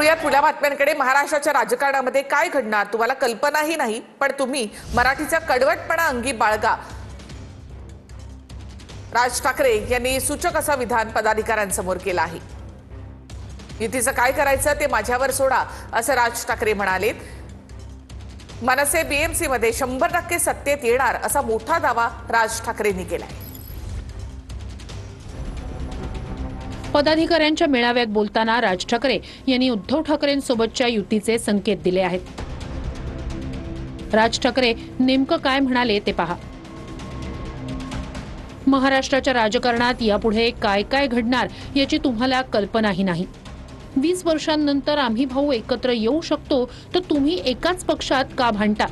वळूयात पुढल्या बातम्यांकडे। महाराष्ट्राच्या राजकारणामध्ये काय घडणार तुम्हाला कल्पनाही नाही, पण तुम्ही मराठीचा कडवटपणा अंगी बाळगा। राज ठाकरे यांनी सूचक असं विधान पदाधिकाऱ्यांसमोर केलं आहे। युतीचं काय करायचं ते माझ्यावर सोडा, असं राज ठाकरे म्हणाले। मनसे बीएमसी मध्ये 100% सत्तेत येणार असा मोठा दावा राज ठाकरेंनी केलाय। पदाधिकाऱ्यांच्या मेळाव्यात बोलताना राज ठाकरे यांनी उद्धव ठाकरेंसोबतच्या युतीचे संकेत दिले आहेत। राज ठाकरे नेमकं काय म्हणाले ते पहा। महाराष्ट्राच्या राजकारणात यापुढे काय काय घडणार याची तुम्हाला कल्पनाही नाही। 20 वर्षांनंतर आम्ही भाऊ एकत्र येऊ शकतो, तर तुम्ही एकाच पक्षात का भांडता?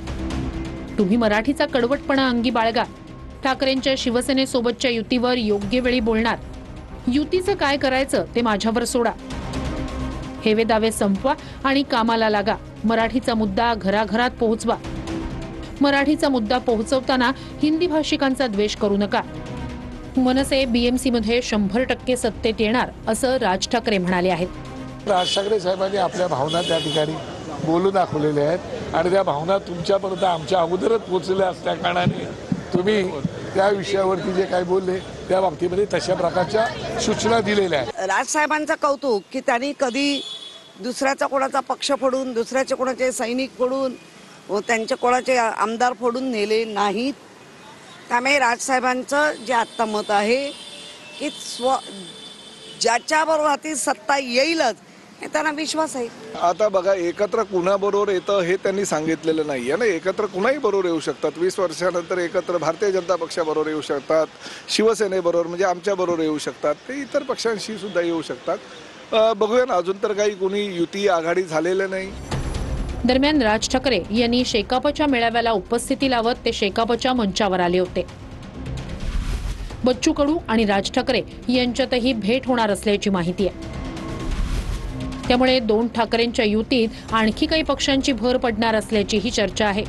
तुम्ही मराठीचा कडवटपणा अंगी बाळगा। ठाकरेंच्या शिवसेनेसोबतच्या युतीवर योग्य वेळी बोलणार। युतीचं काय करायचं ते माझ्यावर सोडा। हेवे दावे संपवा आणि कामाला लागा। मराठीचा मुद्दा घराघरात पोहोचवा। मराठीचा मुद्दा पोहोचवताना हिंदी भाषिकांचा द्वेष करू नका। मनसे बीएमसी मध्ये 100% सत्तेत येणार असं राज ठाकरे म्हणाले आहेत। राज ठाकरे साहेबांनी आपल्या भावना त्या ठिकाणी बोलून दाखवलेल्या आहेत आणि त्या भावना तुमच्यापर्यंत आमच्या अगोदरच पोहोचलेल्या असल्या कारणाने तुम्ही त्या विषयावरती जे काही बोलले त्या बाबतीमध्ये तशा प्रकारच्या सूचना दिलेल्या आहेत। राज साहेबांचं कौतुक की त्यांनी कधी दुसऱ्याचा कोणाचा पक्ष फोडून, दुसऱ्याचे कोणाचे सैनिक फोडून व त्यांचे कोणाचे आमदार फोडून नेले नाहीत। त्यामुळे राज साहेबांचं जे आत्ता मत आहे की ज्याच्याबरोबर हाती सत्ता येईलच हे त्यांना विश्वास आहे। आता बघा, एकत्र कुणाबरोबर येतं हे त्यांनी सांगितलेलं नाही आहे ना। एकत्र कुणाही बरोबर येऊ शकतात। 20 वर्षानंतर एकत्र भारतीय जनता पक्षाबरोबर येऊ शकतात, शिवसेनेबरोबर म्हणजे आमच्या बरोबर येऊ शकतात, ते इतर पक्षांशी सुद्धा येऊ शकतात। बघूया ना, अजून तर काही कोणी युती आघाडी झालेलं नाही। दरम्यान राज ठाकरे यांनी शेकापच्या मेळाव्याला उपस्थिती लावत ते शेकापच्या मंचावर आले होते। बच्चू कडू आणि राज ठाकरे यांच्यातही भेट होणार असल्याची माहिती आहे। त्यामुळे दोन ठाकरेंच्या युतीत आणखी काही पक्षांची भर पडणार असल्याची ही चर्चा आहे।